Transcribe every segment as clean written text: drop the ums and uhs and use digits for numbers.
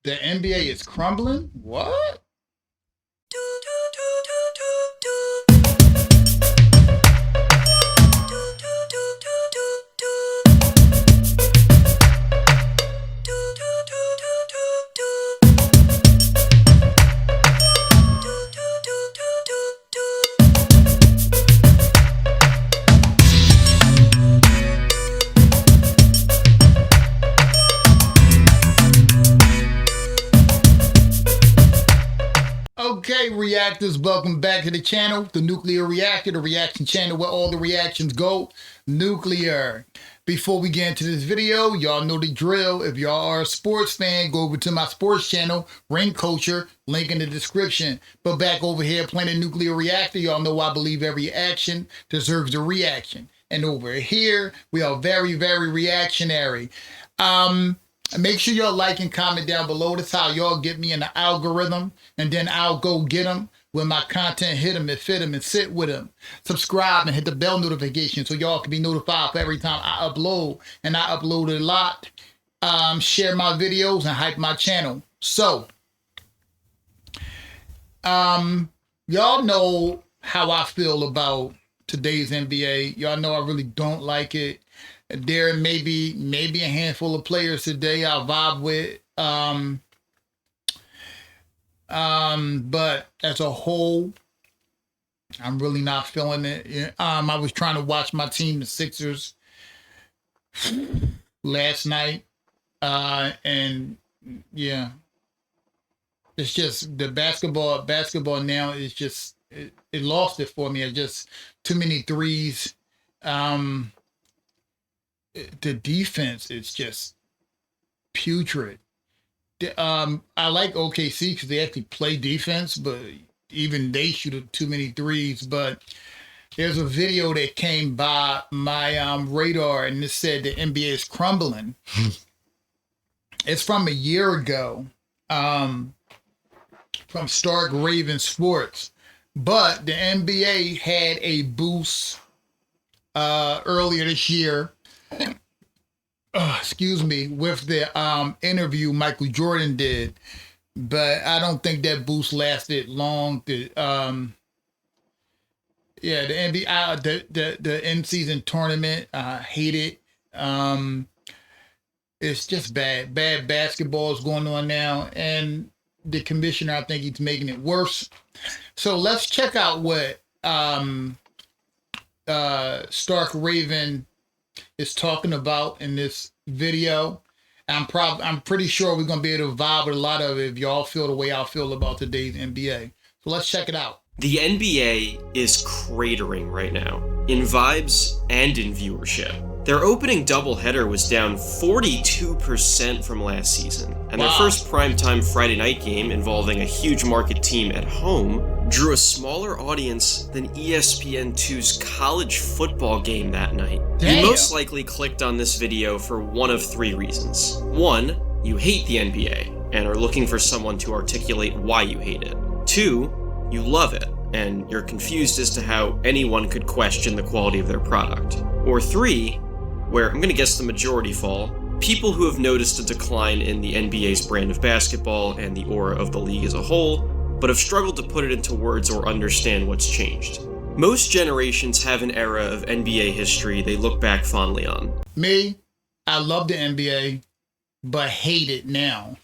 The NBA is crumbling? What? Okay, reactors, welcome back to the channel, the Nuclear Reactor, the reaction channel where all the reactions go nuclear. Before we get into this video, y'all know the drill. If y'all are a sports fan, go over to my sports channel, Ring Culture, link in the description. But back over here playing the Nuclear Reactor, y'all know I believe every action deserves a reaction. And over here, we are very, very reactionary. Make sure y'all like and comment down below. That's how y'all get me in the algorithm. And then I'll go get them when my content hit them and fit them and sit with them. Subscribe and hit the bell notification so y'all can be notified for every time I upload. And I upload a lot. Share my videos and hype my channel. So, y'all know how I feel about today's NBA. Y'all know I really don't like it. There may be a handful of players today I vibe with, but as a whole, I'm really not feeling it. I was trying to watch my team, the Sixers, last night, and yeah, it's just the basketball now is just it lost it for me. It's just too many threes. The defense is just putrid. I like OKC because they actually play defense, but even they shoot too many threes. But there's a video that came by my radar, and it said the NBA is crumbling. It's from a year ago, from Stark Raven Sports. But the NBA had a boost earlier this year. Excuse me, with the interview Michael Jordan did, but I don't think that boost lasted long. The NBA, the in-season tournament, I hate it. It's just bad basketball is going on now, and the commissioner, I think he's making it worse. So let's check out what Stark Raven is talking about in this video. I'm pretty sure we're gonna be able to vibe with a lot of it if y'all feel the way I feel about today's NBA. So let's check it out. The NBA is cratering right now, in vibes and in viewership. Their opening doubleheader was down 42% from last season, and their first primetime Friday night game involving a huge market team at home drew a smaller audience than ESPN2's college football game that night. Damn. You most likely clicked on this video for one of three reasons. One, you hate the NBA and are looking for someone to articulate why you hate it. Two, you love it and you're confused as to how anyone could question the quality of their product. Or three, where I'm going to guess the majority fall, people who have noticed a decline in the NBA's brand of basketball and the aura of the league as a whole, but have struggled to put it into words or understand what's changed. Most generations have an era of NBA history they look back fondly on. Me, I love the NBA, but hate it now.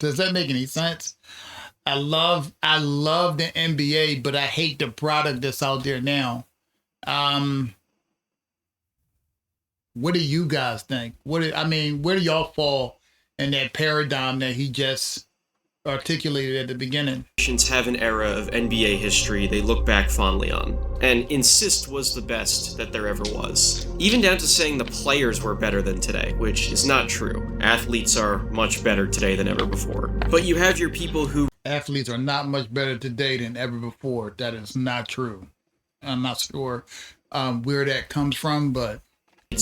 Does that make any sense? I love the NBA, but I hate the product that's out there now. What do you guys think? Where do y'all fall in that paradigm that he just articulated at the beginning? Generations have an era of NBA history they look back fondly on, and insist was the best that there ever was. Even down to saying the players were better than today, which is not true. Athletes are much better today than ever before. But you have your people who... Athletes are not much better today than ever before. That is not true. I'm not sure where that comes from, but...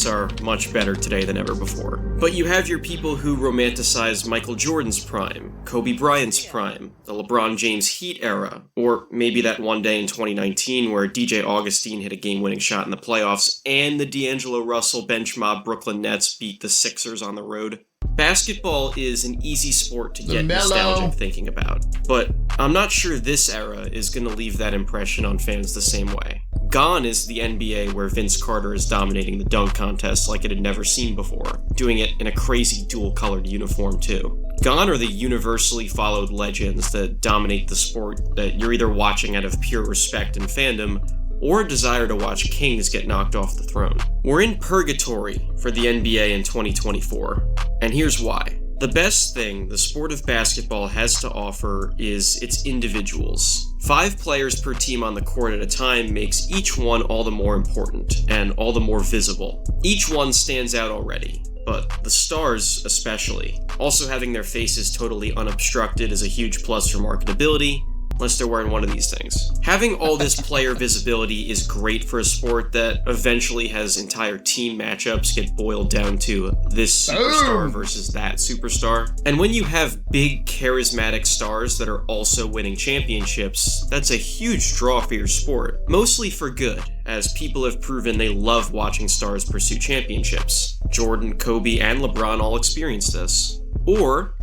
are much better today than ever before. But you have your people who romanticize Michael Jordan's prime, Kobe Bryant's prime, the LeBron James Heat era, or maybe that one day in 2019 where DJ Augustine hit a game-winning shot in the playoffs and the D'Angelo Russell bench mob Brooklyn Nets beat the Sixers on the road. Basketball is an easy sport to get nostalgic thinking about, but I'm not sure this era is going to leave that impression on fans the same way. Gone is the NBA where Vince Carter is dominating the dunk contest like it had never seen before, doing it in a crazy dual-colored uniform too. Gone are the universally followed legends that dominate the sport that you're either watching out of pure respect and fandom, or a desire to watch kings get knocked off the throne. We're in purgatory for the NBA in 2024, and here's why. The best thing the sport of basketball has to offer is its individuals. 5 players per team on the court at a time makes each one all the more important, and all the more visible. Each one stands out already, but the stars especially. Also having their faces totally unobstructed is a huge plus for marketability, unless they're wearing one of these things. Having all this player visibility is great for a sport that eventually has entire team matchups get boiled down to this superstar versus that superstar. And when you have big, charismatic stars that are also winning championships, that's a huge draw for your sport. Mostly for good, as people have proven they love watching stars pursue championships. Jordan, Kobe, and LeBron all experienced this. Or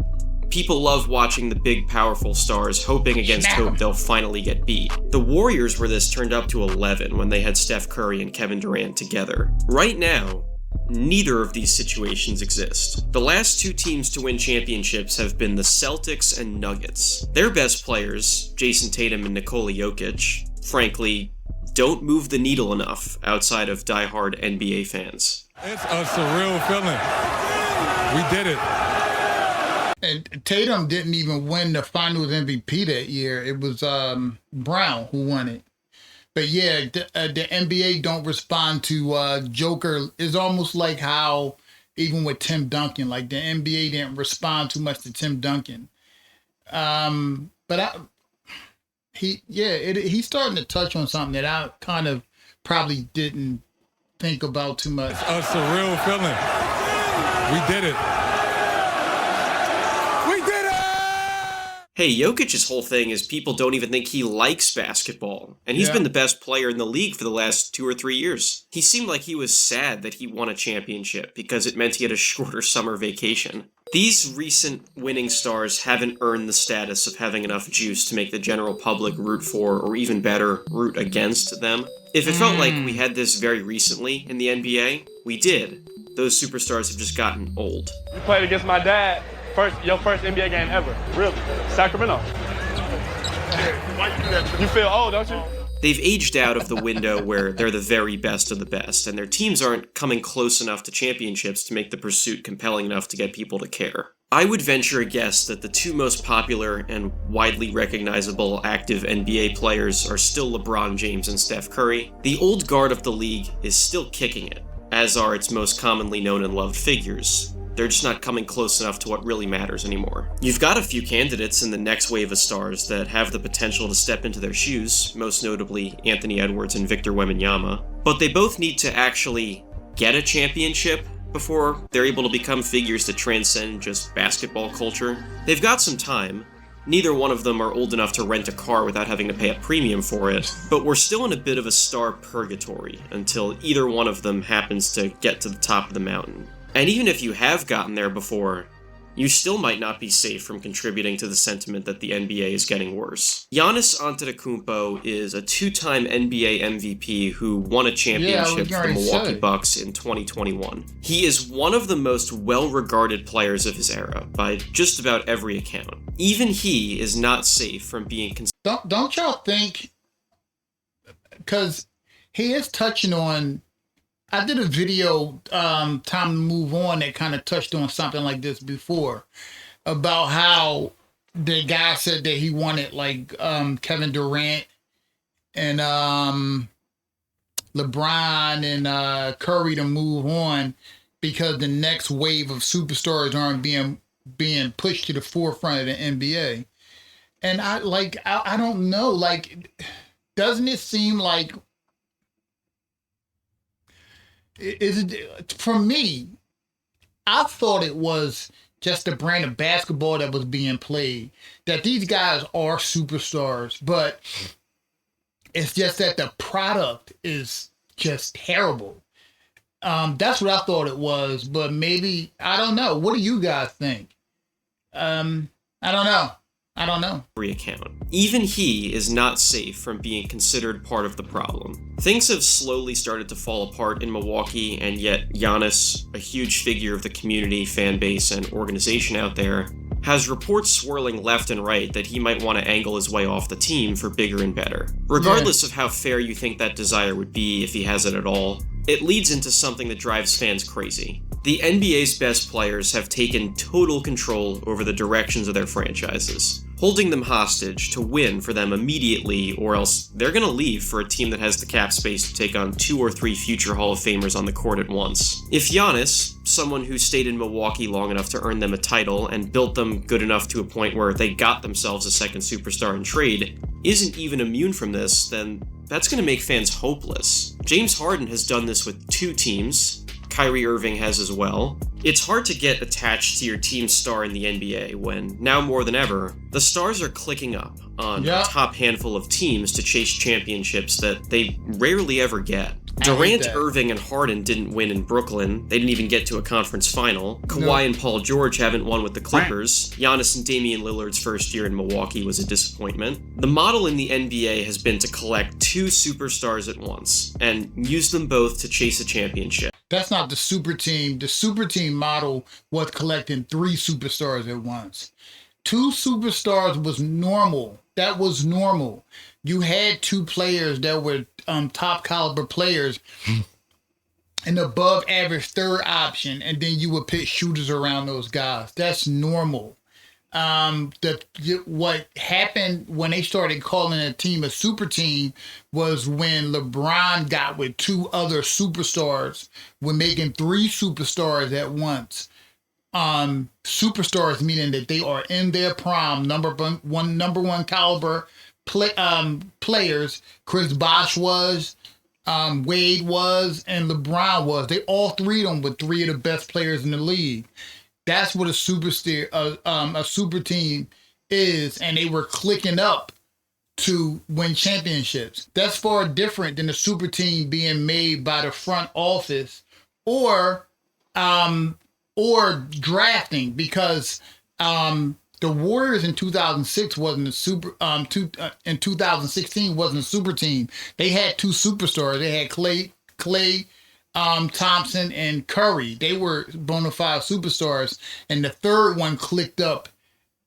people love watching the big, powerful stars hoping against hope they'll finally get beat. The Warriors were this turned up to 11 when they had Steph Curry and Kevin Durant together. Right now, neither of these situations exist. The last 2 teams to win championships have been the Celtics and Nuggets. Their best players, Jason Tatum and Nikola Jokic, frankly, don't move the needle enough outside of diehard NBA fans. It's a surreal feeling. We did it. And Tatum didn't even win the Finals MVP that year. It was Brown who won it. But yeah, the NBA don't respond to Joker. It's almost like how even with Tim Duncan, like the NBA didn't respond too much to Tim Duncan. But he's starting to touch on something that I kind of probably didn't think about too much. It's a surreal feeling. We did it. Hey, Jokic's whole thing is people don't even think he likes basketball, and he's been the best player in the league for the last 2 or 3 years. He seemed like he was sad that he won a championship because it meant he had a shorter summer vacation. These recent winning stars haven't earned the status of having enough juice to make the general public root for, or even better, root against them. If it felt like we had this very recently in the NBA, we did. Those superstars have just gotten old. You played against my dad. Your first NBA game ever, really? Sacramento. You feel old, don't you? They've aged out of the window where they're the very best of the best, and their teams aren't coming close enough to championships to make the pursuit compelling enough to get people to care. I would venture a guess that the 2 most popular and widely recognizable active NBA players are still LeBron James and Steph Curry. The old guard of the league is still kicking it, as are its most commonly known and loved figures. They're just not coming close enough to what really matters anymore. You've got a few candidates in the next wave of stars that have the potential to step into their shoes, most notably Anthony Edwards and Victor Wembanyama, but they both need to actually get a championship before they're able to become figures that transcend just basketball culture. They've got some time. Neither one of them are old enough to rent a car without having to pay a premium for it, but we're still in a bit of a star purgatory until either one of them happens to get to the top of the mountain. And even if you have gotten there before, you still might not be safe from contributing to the sentiment that the NBA is getting worse. Giannis Antetokounmpo is a 2-time NBA MVP who won a championship for the Milwaukee Bucks in 2021. He is one of the most well-regarded players of his era by just about every account. Even he is not safe from being Don't y'all think, because he is touching on, I did a video, Time to Move On, that kind of touched on something like this before, about how the guy said that he wanted like Kevin Durant and LeBron and Curry to move on because the next wave of superstars aren't being pushed to the forefront of the NBA. And I don't know, like, doesn't it seem like for me, I thought it was just the brand of basketball that was being played. That these guys are superstars, but it's just that the product is just terrible. That's what I thought it was, but maybe, I don't know. What do you guys think? I don't know. Account. Even he is not safe from being considered part of the problem. Things have slowly started to fall apart in Milwaukee, and yet Giannis, a huge figure of the community, fan base, and organization out there, has reports swirling left and right that he might want to angle his way off the team for bigger and better. Regardless of how fair you think that desire would be, if he has it at all, it leads into something that drives fans crazy. The NBA's best players have taken total control over the directions of their franchises, holding them hostage to win for them immediately, or else they're gonna leave for a team that has the cap space to take on 2 or 3 future Hall of Famers on the court at once. If Giannis, someone who stayed in Milwaukee long enough to earn them a title and built them good enough to a point where they got themselves a second superstar in trade, isn't even immune from this, then that's going to make fans hopeless. James Harden has done this with 2 teams. Kyrie Irving has as well. It's hard to get attached to your team's star in the NBA when, now more than ever, the stars are clicking up on a top handful of teams to chase championships that they rarely ever get. Durant, Irving, and Harden didn't win in Brooklyn. They didn't even get to a conference final. Kawhi and Paul George haven't won with the Clippers. Giannis and Damian Lillard's first year in Milwaukee was a disappointment. The model in the NBA has been to collect 2 superstars at once and use them both to chase a championship. That's not the super team. The super team model was collecting 3 superstars at once. 2 superstars was normal. That was normal. You had 2 players that were top caliber players, an above average third option, and then you would put shooters around those guys. That's normal. What happened when they started calling a team a super team was when LeBron got with 2 other superstars. We're making 3 superstars at once. Superstars meaning that they are in their prime, number one caliber players. Chris Bosh was, Wade was, and LeBron was. They all 3 of them were 3 of the best players in the league. That's what a super team is, and they were clicking up to win championships. That's far different than a super team being made by the front office or drafting, because the Warriors in 2006 wasn't a super. In 2016 wasn't a super team. They had 2 superstars. They had Clay Thompson and Curry. They were bona fide superstars, and the third one clicked up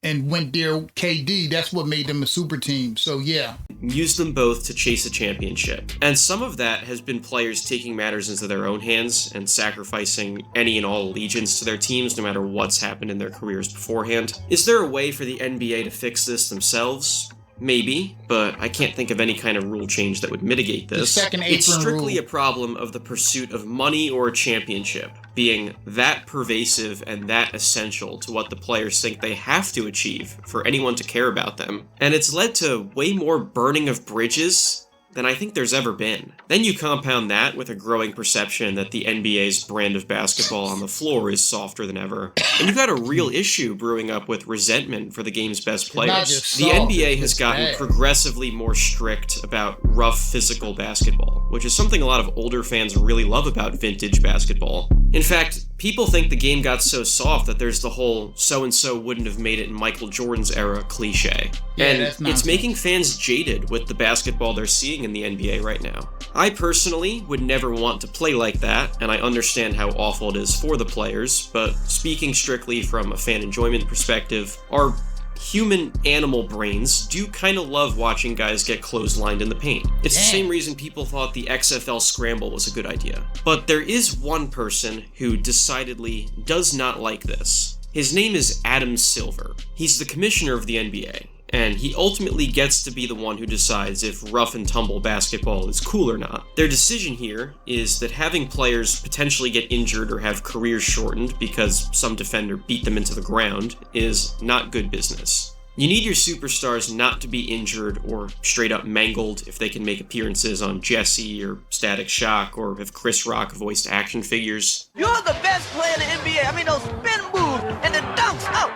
and went there, KD. That's what made them a super team. So yeah. Use them both to chase a championship. And some of that has been players taking matters into their own hands and sacrificing any and all allegiance to their teams, no matter what's happened in their careers beforehand. Is there a way for the NBA to fix this themselves? Maybe, but I can't think of any kind of rule change that would mitigate this. The second apron It's strictly rule. a problem of the pursuit of money or a championship being that pervasive and that essential to what the players think they have to achieve for anyone to care about them. And it's led to way more burning of bridges than I think there's ever been. Then you compound that with a growing perception that the NBA's brand of basketball on the floor is softer than ever, and you've got a real issue brewing up with resentment for the game's best players. The NBA has gotten progressively more strict about rough physical basketball, which is something a lot of older fans really love about vintage basketball. In fact, people think the game got so soft that there's the whole so-and-so wouldn't have made it in Michael Jordan's era cliche. Yeah, and that's it's nonsense. making fans jaded with the basketball they're seeing in the NBA right now. I personally would never want to play like that, and I understand how awful it is for the players, but speaking strictly from a fan enjoyment perspective, our human animal brains do kind of love watching guys get clotheslined in the paint. It's the same reason people thought the XFL scramble was a good idea. But there is one person who decidedly does not like this. His name is Adam Silver. He's the commissioner of the NBA, and he ultimately gets to be the one who decides if rough and tumble basketball is cool or not. Their decision here is that having players potentially get injured or have careers shortened because some defender beat them into the ground is not good business. You need your superstars not to be injured or straight up mangled if they can make appearances on Jesse or Static Shock, or if Chris Rock voiced action figures. You're the best player in the NBA. I mean, those spin moves and the dunks. Oh.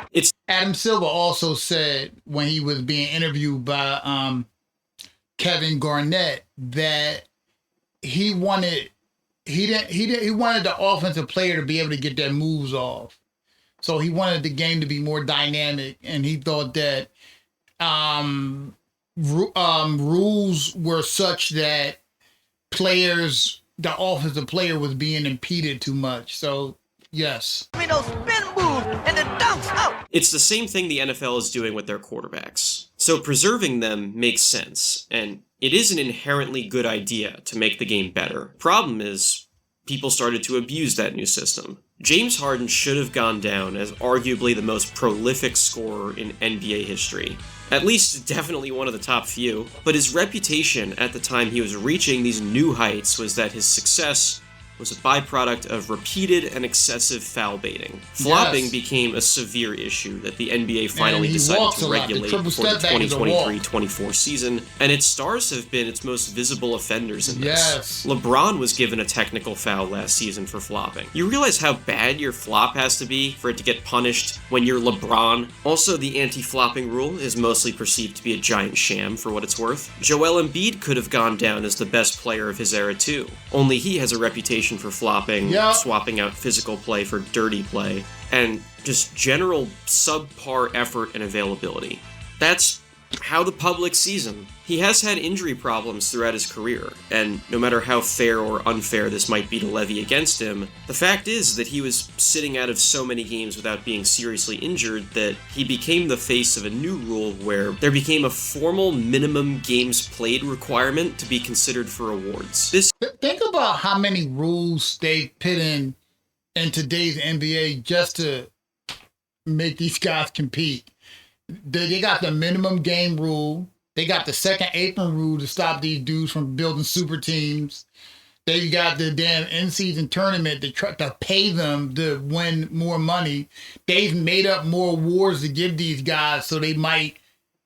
Adam Silver also said when he was being interviewed by Kevin Garnett that he wanted the offensive player to be able to get their moves off. So he wanted the game to be more dynamic, and he thought that rules were such that the offensive player was being impeded too much. So, yes. I mean, those spin moves and the dunks. Oh. It's the same thing the NFL is doing with their quarterbacks. So preserving them makes sense, and it is an inherently good idea to make the game better. Problem is, people started to abuse that new system. James Harden should have gone down as arguably the most prolific scorer in NBA history. At least definitely one of the top few. But his reputation at the time he was reaching these new heights was that his success was a byproduct of repeated and excessive foul baiting. Flopping became a severe issue that the NBA finally decided to regulate for the 2023-24 season, and its stars have been its most visible offenders in this. LeBron was given a technical foul last season for flopping. You realize how bad your flop has to be for it to get punished when you're LeBron? Also, the anti-flopping rule is mostly perceived to be a giant sham for what it's worth. Joel Embiid could have gone down as the best player of his era too, only he has a reputation for flopping, swapping out physical play for dirty play, and just general subpar effort and availability. That's how the public sees him. He has had injury problems throughout his career, and no matter how fair or unfair this might be to levy against him, the fact is that he was sitting out of so many games without being seriously injured that he became the face of a new rule where there became a formal minimum games played requirement to be considered for awards. Think about how many rules they put in today's NBA just to make these guys compete. They got the minimum game rule. They got the second apron rule to stop these dudes from building super teams. They got the damn in-season tournament to try to pay them to win more money. They've made up more awards to give these guys so they might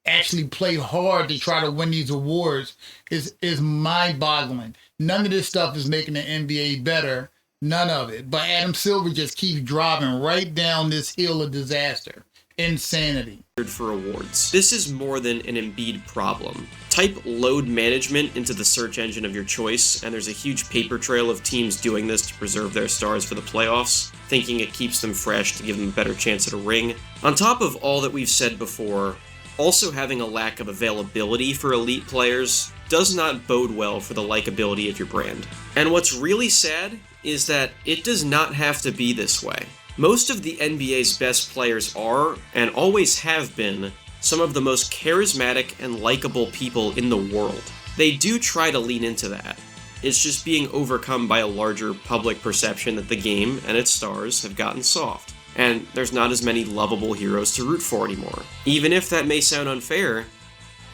actually play hard to try to win these awards. Is mind-boggling. None of this stuff is making the NBA better. None of it. But Adam Silver just keeps driving right down this hill of disaster. Insanity. For awards. This is more than an Embiid problem. Type load management into the search engine of your choice, and there's a huge paper trail of teams doing this to preserve their stars for the playoffs, thinking it keeps them fresh to give them a better chance at a ring. On top of all that we've said before, also having a lack of availability for elite players does not bode well for the likability of your brand. And what's really sad is that it does not have to be this way. Most of the NBA's best players are, and always have been, some of the most charismatic and likable people in the world. They do try to lean into that. It's just being overcome by a larger public perception that the game and its stars have gotten soft, and there's not as many lovable heroes to root for anymore. Even if that may sound unfair,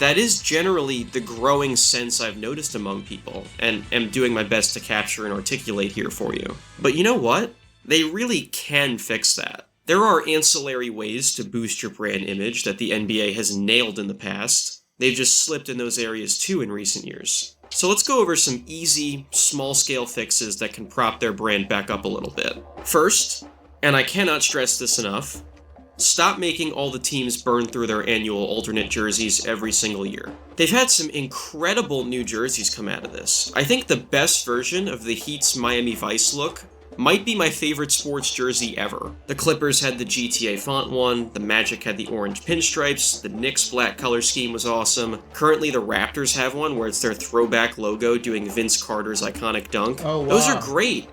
that is generally the growing sense I've noticed among people, and am doing my best to capture and articulate here for you. But you know what? They really can fix that. There are ancillary ways to boost your brand image that the NBA has nailed in the past. They've just slipped in those areas too in recent years. So let's go over some easy, small-scale fixes that can prop their brand back up a little bit. First, and I cannot stress this enough, stop making all the teams burn through their annual alternate jerseys every single year. They've had some incredible new jerseys come out of this. I think the best version of the Heat's Miami Vice look might be my favorite sports jersey ever. The Clippers had the GTA font one, the Magic had the orange pinstripes, the Knicks black color scheme was awesome. Currently the Raptors have one where it's their throwback logo doing Vince Carter's iconic dunk. Oh, wow. Those are great.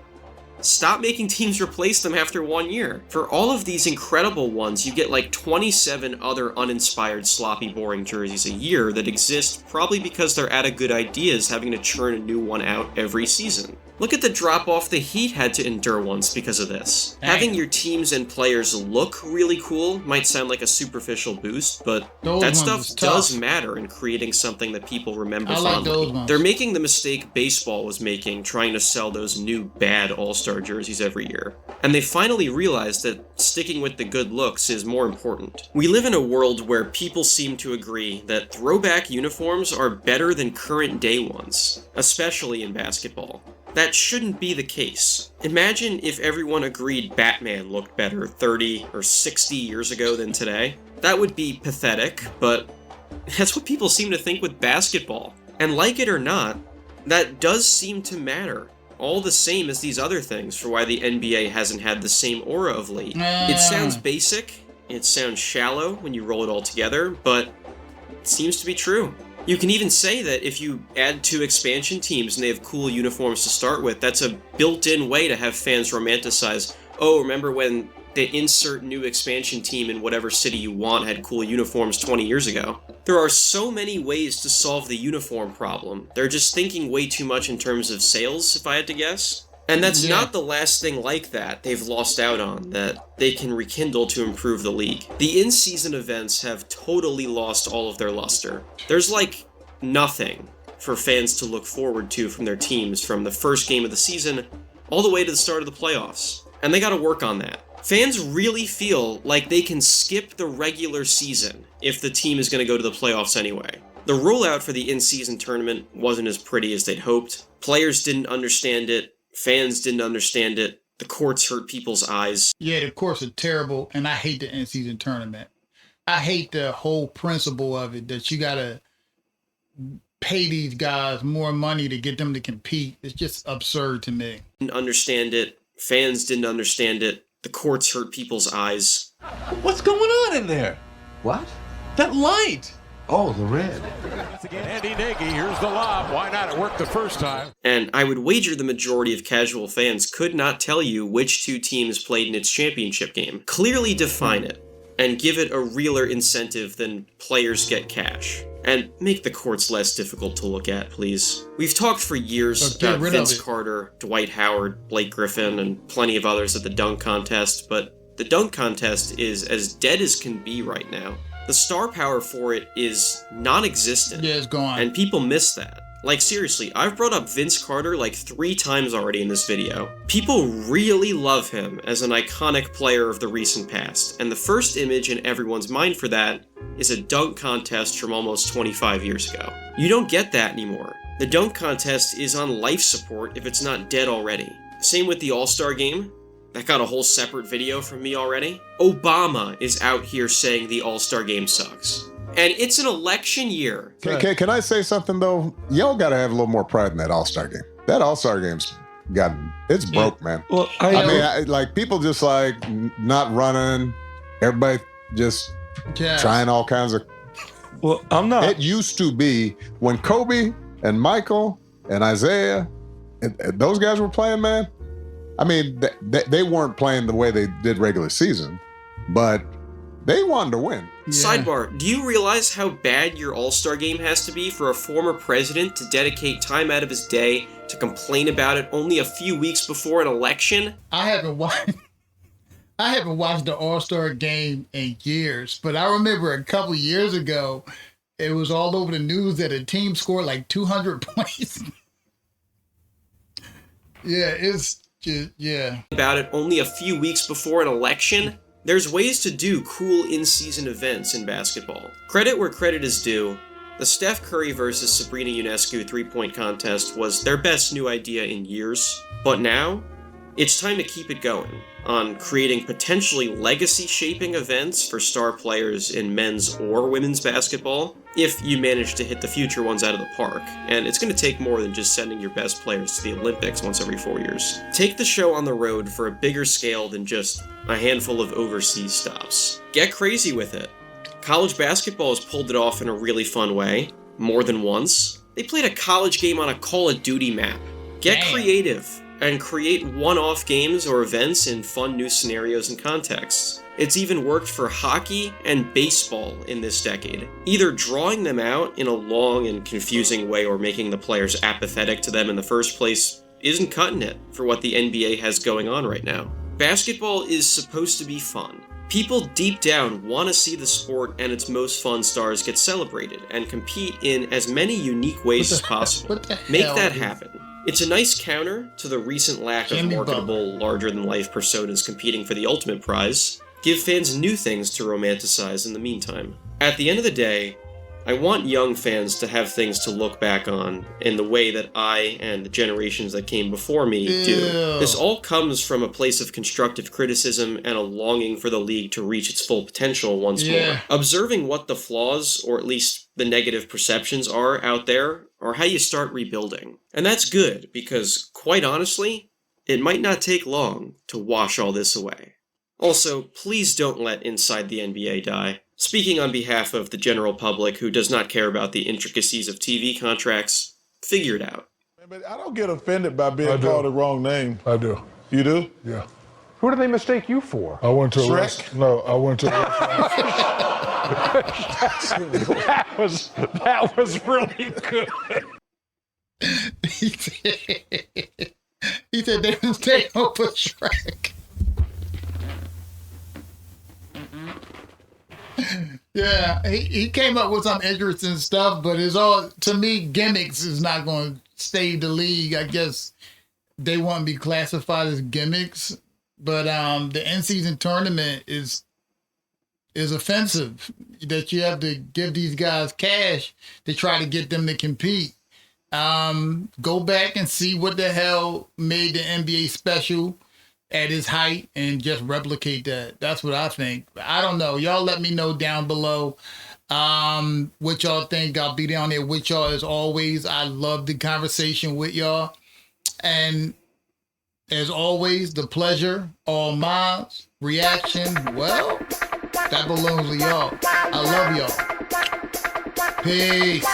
Stop making teams replace them after 1 year. For all of these incredible ones, you get like 27 other uninspired, sloppy, boring jerseys a year that exist probably because they're out of good ideas having to churn a new one out every season. Look at the drop-off the Heat had to endure once because of this. Dang. Having your teams and players look really cool might sound like a superficial boost, but that stuff does matter in creating something that people remember fondly. Those ones. They're making the mistake baseball was making trying to sell those new bad All-Star all-star jerseys every year. And they finally realized that sticking with the good looks is more important. We live in a world where people seem to agree that throwback uniforms are better than current day ones, especially in basketball. That shouldn't be the case. Imagine if everyone agreed Batman looked better 30 or 60 years ago than today. That would be pathetic, but that's what people seem to think with basketball. And like it or not, that does seem to matter. All the same as these other things for why the NBA hasn't had the same aura of late. It sounds basic, it sounds shallow when you roll it all together, but it seems to be true. You can even say that if you add 2 expansion teams and they have cool uniforms to start with, that's a built-in way to have fans romanticize, oh, remember when the insert new expansion team in whatever city you want had cool uniforms 20 years ago. There are so many ways to solve the uniform problem. They're just thinking way too much in terms of sales, if I had to guess. And that's not the last thing like that they've lost out on, that they can rekindle to improve the league. The in-season events have totally lost all of their luster. There's like nothing for fans to look forward to from their teams from the first game of the season all the way to the start of the playoffs. And they gotta work on that. Fans really feel like they can skip the regular season if the team is going to go to the playoffs anyway. The rollout for the in-season tournament wasn't as pretty as they'd hoped. Players didn't understand it. Fans didn't understand it. The courts hurt people's eyes. Yeah, the courts are terrible, and I hate the in-season tournament. I hate the whole principle of it, that you got to pay these guys more money to get them to compete. It's just absurd to me. Didn't understand it. Fans didn't understand it. The courts hurt people's eyes. What's going on in there? What? That light! Oh, the red. Andy Nagy, here's the lob. Why not? It worked the first time. And I would wager the majority of casual fans could not tell you which 2 teams played in its championship game. Clearly define it, and give it a realer incentive than players get cash. And make the courts less difficult to look at, please. We've talked for years about Vince Carter, Dwight Howard, Blake Griffin, and plenty of others at the dunk contest, but the dunk contest is as dead as can be right now. The star power for it is non-existent. Yeah, it's gone. And people miss that. Like, seriously, I've brought up Vince Carter like 3 times already in this video. People really love him as an iconic player of the recent past, and the first image in everyone's mind for that is a dunk contest from almost 25 years ago. You don't get that anymore. The dunk contest is on life support if it's not dead already. Same with the All-Star game. That got a whole separate video from me already. Obama is out here saying the All-Star game sucks. And it's an election year. Can I say something, though? Y'all got to have a little more pride in that All-Star game. That All-Star game's it's broke, man. Well, like, people just, like, not running. Everybody just trying all kinds of... Well, I'm not... It used to be when Kobe and Michael and Isaiah, and those guys were playing, man. I mean, they weren't playing the way they did regular season, but they wanted to win. Yeah. Sidebar, do you realize how bad your All-Star game has to be for a former president to dedicate time out of his day to complain about it only a few weeks before an election? I haven't watched the All-Star game in years, but I remember a couple years ago, it was all over the news that a team scored like 200 points. About it only a few weeks before an election? There's ways to do cool in-season events in basketball. Credit where credit is due. The Steph Curry versus Sabrina Ionescu 3-point contest was their best new idea in years. But now, it's time to keep it going on creating potentially legacy-shaping events for star players in men's or women's basketball, if you manage to hit the future ones out of the park. And it's going to take more than just sending your best players to the Olympics once every 4 years. Take the show on the road for a bigger scale than just a handful of overseas stops. Get crazy with it. College basketball has pulled it off in a really fun way, more than once. They played a college game on a Call of Duty map. Get creative and create one-off games or events in fun new scenarios and contexts. It's even worked for hockey and baseball in this decade. Either drawing them out in a long and confusing way or making the players apathetic to them in the first place isn't cutting it for what the NBA has going on right now. Basketball is supposed to be fun. People deep down want to see the sport and its most fun stars get celebrated and compete in as many unique ways as possible. Make that happen. It's a nice counter to the recent lack of marketable, larger-than-life personas competing for the ultimate prize. Give fans new things to romanticize in the meantime. At the end of the day, I want young fans to have things to look back on in the way that I and the generations that came before me do. This all comes from a place of constructive criticism and a longing for the league to reach its full potential once more. Observing what the flaws, or at least the negative perceptions are out there, are how you start rebuilding. And that's good, because, quite honestly, it might not take long to wash all this away. Also, please don't let Inside the NBA die. Speaking on behalf of the general public who does not care about the intricacies of TV contracts, figure it out. But I don't get offended by being called the wrong name. I do. You do? Yeah. Who do they mistake you for? I went to Shrek? I went to that was really good. He said they mistake him for Shrek. Yeah, he came up with some interesting stuff, but it's all, to me, gimmicks is not going to save the league. I guess they want to be classified as gimmicks, but the in-season tournament is offensive, that you have to give these guys cash to try to get them to compete. Go back and see what the hell made the NBA special at his height and just replicate that. That's what I think. I don't know. Y'all let me know down below what y'all think. I'll be down there with y'all as always. I love the conversation with y'all. And as always, the pleasure, all mine. Reaction, well, that belongs to y'all. I love y'all. Peace.